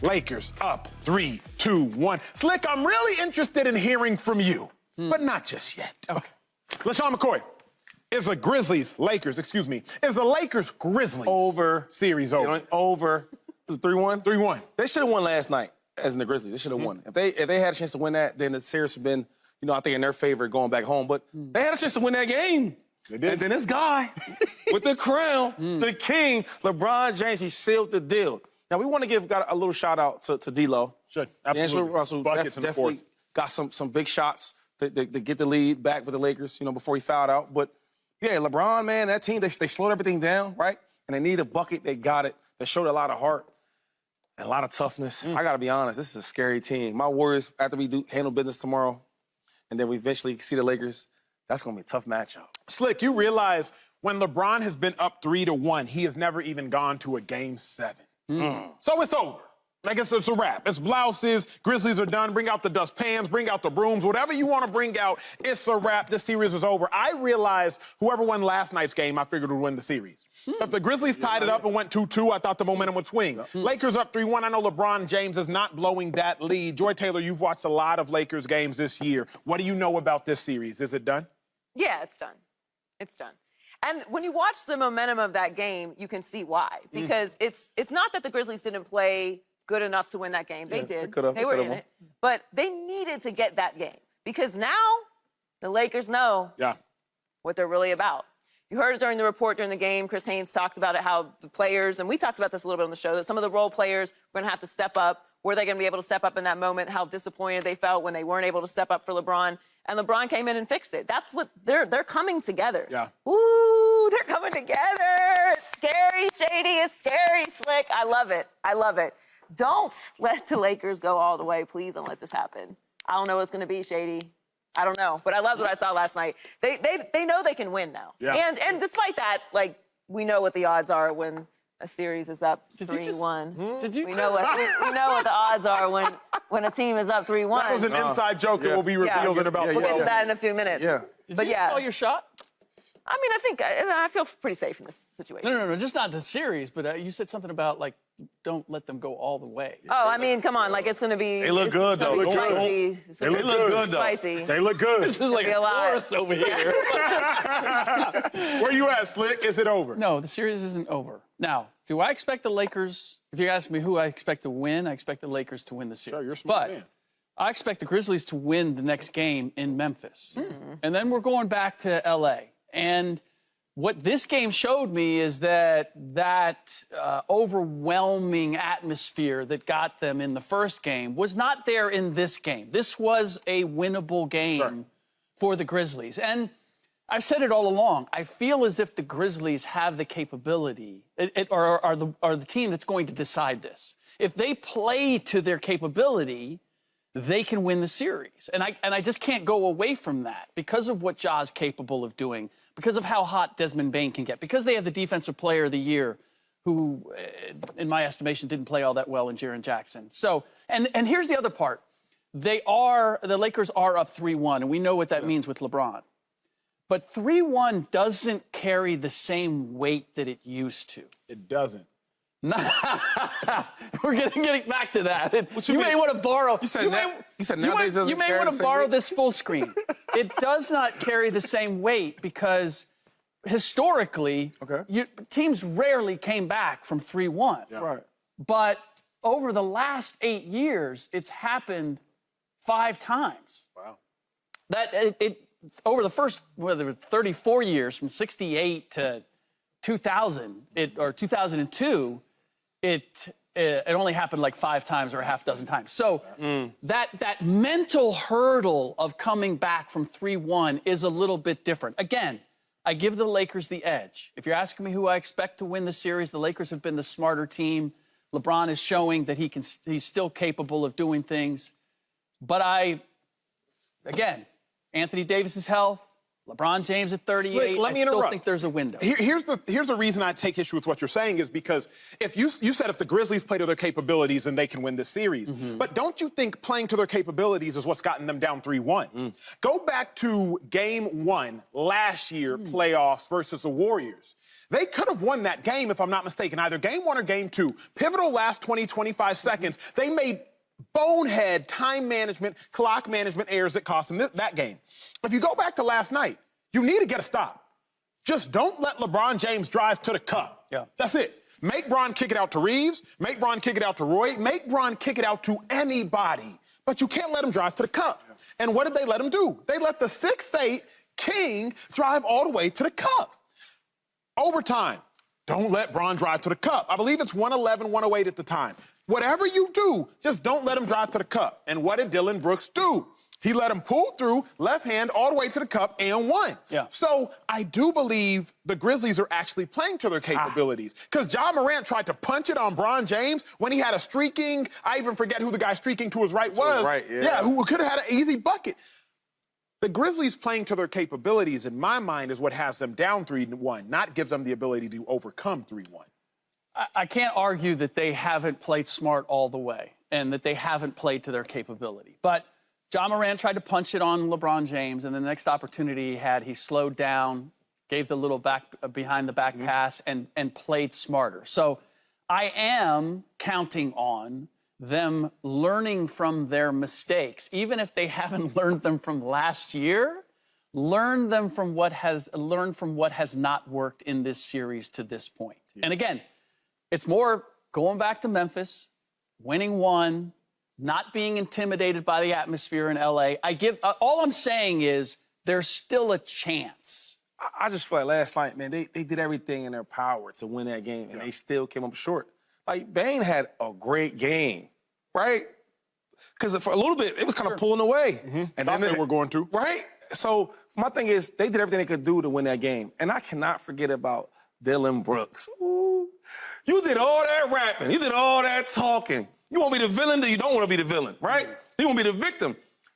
Lakers up 3-2-1. Slick, I'm really interested in hearing from you, but not just yet. Okay. LeSean McCoy, is the Lakers Grizzlies over series over? You know, over. Was it 3-1? 3-1. They should have won last night, as in the Grizzlies. They should have won. If they had a chance to win that, then the series would have been, you know, I think in their favor going back home. But they had a chance to win that game. They did. And then this guy with the crown, the king, LeBron James, he sealed the deal. Now, we want to give a little shout-out to D-Lo. Should, absolutely. D'Angelo Russell Buckets in the definitely fourth. got some big shots to get the lead back with the Lakers, you know, before he fouled out. But, yeah, LeBron, man, that team, they slowed everything down, right? And they need a bucket. They got it. They showed a lot of heart and a lot of toughness. I got to be honest, this is a scary team. My Warriors, after we handle business tomorrow, and then we eventually see the Lakers, that's going to be a tough matchup. Slick, you realize when LeBron has been up 3-1, he has never even gone to a Game 7. So it's over. I guess it's a wrap. It's blouses, Grizzlies are done. Bring out the dustpans, bring out the brooms, whatever you want to bring out, it's a wrap. This series is over. I realized whoever won last night's game, I figured would win the series. If the Grizzlies tied it up and went 2-2, I thought the momentum would swing. Lakers up 3-1. I know LeBron James is not blowing that lead. Joy Taylor, you've watched a lot of Lakers games this year. What do you know about this series? Is it done? Yeah, it's done. It's done. And when you watch the momentum of that game, you can see why. Because it's not that the Grizzlies didn't play good enough to win that game. They did. They were in it. But they needed to get that game. Because now the Lakers know what they're really about. You heard it during the report during the game. Chris Haynes talked about it, how the players, and we talked about this a little bit on the show, that some of the role players were going to have to step up. Were they going to be able to step up in that moment? How disappointed they felt when they weren't able to step up for LeBron. And LeBron came in and fixed it. That's what they're coming together. Yeah. Ooh, they're coming together. It's scary, Shady. It's scary, Slick. I love it. I love it. Don't let the Lakers go all the way. Please don't let this happen. I don't know what's going to be, Shady. I don't know. But I loved what I saw last night. They know they can win now. Yeah. And despite that, like, we know what the odds are when a series is up 3-1. Did you? We know what the odds are when a team is up 3-1. That was an inside joke that will be revealed in about 12 We'll get to minutes. that in a few minutes. Yeah. But Did you call your shot? I mean, I feel pretty safe in this situation. No, just not the series, but you said something about, like, don't let them go all the way. Oh, I mean, come on, like, it's going to be... They look good, though. They look good. They look good, though. Spicy. They look good. This is like a chorus over here. Where you at, Slick? Is it over? No, the series isn't over. Now, do I expect the Lakers, if you ask me who I expect to win, I expect the Lakers to win the series. Sure, you're a smart But man. I expect the Grizzlies to win the next game in Memphis. And then we're going back to L.A. And what this game showed me is that overwhelming atmosphere that got them in the first game was not there in this game. This was a winnable game for the Grizzlies. And I've said it all along. I feel as if the Grizzlies have the capability, or are the team that's going to decide this. If they play to their capability, they can win the series. And I just can't go away from that because of what Ja's capable of doing, because of how hot Desmond Bane can get, because they have the Defensive Player of the Year, who, in my estimation, didn't play all that well in Jaren Jackson. So, and here's the other part. The Lakers are up 3-1, and we know what that means with LeBron. But 3-1 doesn't carry the same weight that it used to. It doesn't. We're getting back to that. You may want to borrow. You said nowadays doesn't You may carry want the to same borrow weight? this full screen. It does not carry the same weight because historically, teams rarely came back from 3-1. Yeah. Right. But over the last 8 years, it's happened 5 times. Wow. Over the first 34 years, from 68 to 2000 or 2002, it only happened like 5 times or a half dozen times. So that mental hurdle of coming back from 3-1 is a little bit different. Again, I give the Lakers the edge. If you're asking me who I expect to win the series, the Lakers have been the smarter team. LeBron is showing that he's still capable of doing things. But again, Anthony Davis's health, LeBron James at 38, Slick, let me I still interrupt. think there's a window. Here's the reason I take issue with what you're saying is because if you said if the Grizzlies play to their capabilities, then they can win this series. But don't you think playing to their capabilities is what's gotten them down 3-1? Go back to Game 1 last year, playoffs versus the Warriors. They could have won that game, if I'm not mistaken, either game 1 or game 2. Pivotal last 20, 25 seconds. They made bonehead time management, clock management errors that cost them that game. If you go back to last night, you need to get a stop. Just don't let LeBron James drive to the cup. Yeah. That's it. Make Bron kick it out to Reeves. Make Bron kick it out to Roy. Make Bron kick it out to anybody. But you can't let him drive to the cup. Yeah. And what did they let him do? They let the 6'8" King drive all the way to the cup. Overtime. Don't let Bron drive to the cup. I believe it's 111, 108 at the time. Whatever you do, just don't let him drive to the cup. And what did Dillon Brooks do? He let him pull through, left hand, all the way to the cup, and won. Yeah. So I do believe the Grizzlies are actually playing to their capabilities. Because Ja Morant tried to punch it on LeBron James when he had a streaking, I even forget who the guy streaking to his right was. Right, yeah. Yeah, who could have had an easy bucket. The Grizzlies playing to their capabilities, in my mind, is what has them down 3-1, not gives them the ability to overcome 3-1. I can't argue that they haven't played smart all the way and that they haven't played to their capability. But Ja Morant tried to punch it on LeBron James, and the next opportunity he had, he slowed down, gave the little behind the back pass, and played smarter. So I am counting on them learning from their mistakes, even if they haven't learned them from last year. Learn from what has not worked in this series to this point. Yeah. And again, it's more going back to Memphis, winning one, not being intimidated by the atmosphere in LA. All I'm saying is there's still a chance. I just feel like last night, man, they did everything in their power to win that game, and they still came up short. Like, Bane had a great game, right? Because for a little bit, it was kind of pulling away. And then they were going to. Right? So my thing is, they did everything they could do to win that game. And I cannot forget about Dillon Brooks. Ooh. You did all that rapping. You did all that talking. You want to be the villain, then you don't want to be the villain, right? You want to be the victim.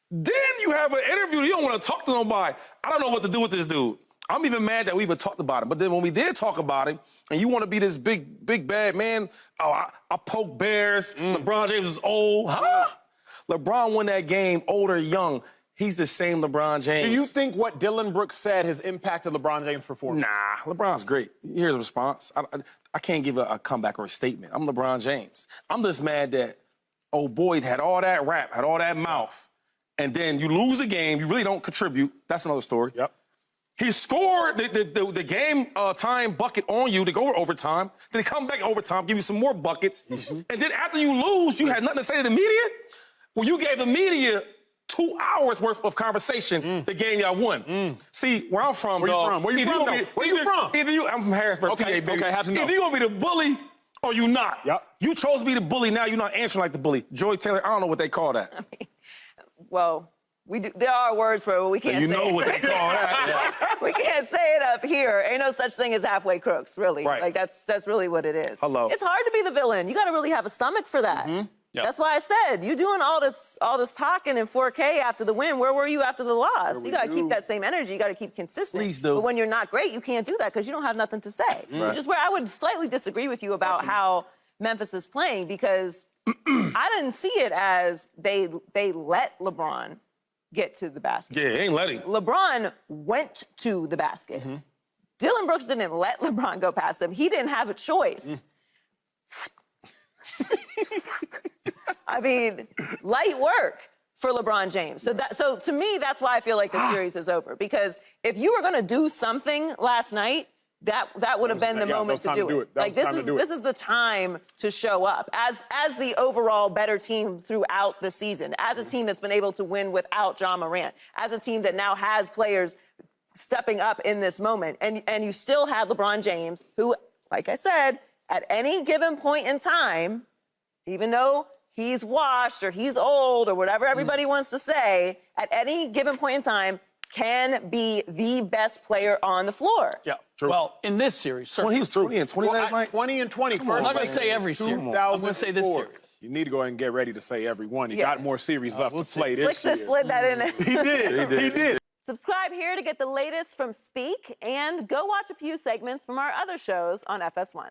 Then you have an interview, you don't want to talk to nobody. I don't know what to do with this dude. I'm even mad that we even talked about him. But then when we did talk about him, and you want to be this big bad man, I poke bears, LeBron James is old. Huh? LeBron won that game, old or young. He's the same LeBron James. Do you think what Dillon Brooks said has impacted LeBron James' performance? Nah, LeBron's great. Here's a response. I can't give a comeback or a statement. I'm LeBron James. I'm just mad that old Boyd had all that rap, had all that mouth, and then you lose a game, you really don't contribute. That's another story. Yep. He scored the game time bucket on you to go to overtime. Then he come back overtime, give you some more buckets. And then after you lose, you had nothing to say to the media? Well, you gave the media 2 hours worth of conversation the game y'all won. See, where I'm from, Where you from? Where you from, though? Where you from? I'm from Harrisburg, PA, baby. Okay, have to know. Either you gonna be the bully or you not. Yep. You chose to be the bully, now you're not answering like the bully. Joy Taylor, I don't know what they call that. Well, there are words for it, but we can't say it. You know what they call that. We can't say it up here. Ain't no such thing as halfway crooks, really. Right. Like, that's really what it is. Hello. It's hard to be the villain. You got to really have a stomach for that. Yep. That's why I said, you doing all this talking in 4K after the win. Where were you after the loss? You got to keep that same energy. You got to keep consistent. Please do. But when you're not great, you can't do that because you don't have nothing to say. Which is where I would slightly disagree with you about how Memphis is playing, because I didn't see it as they let LeBron get to the basket. Yeah, ain't letting. LeBron went to the basket. Dillon Brooks didn't let LeBron go past him. He didn't have a choice. I mean, light work for LeBron James. So to me, that's why I feel like the series is over. Because if you were going to do something last night, that would have been the moment to do it. Like, this is the time to show up as the overall better team throughout the season, as a team that's been able to win without Ja Morant, as a team that now has players stepping up in this moment. And you still have LeBron James, who, like I said, at any given point in time, even though he's washed or he's old or whatever everybody wants to say, at any given point in time, can be the best player on the floor. Yeah. True. Well, in this series, certainly. He was 20 and 20 last night. 20 and 20. I'm not going to say every series. I'm going to say this series. You need to go ahead and get ready to say every one. You got more series left to play this year. Slid that in. He did. Subscribe here to get the latest from Speak, and go watch a few segments from our other shows on FS1.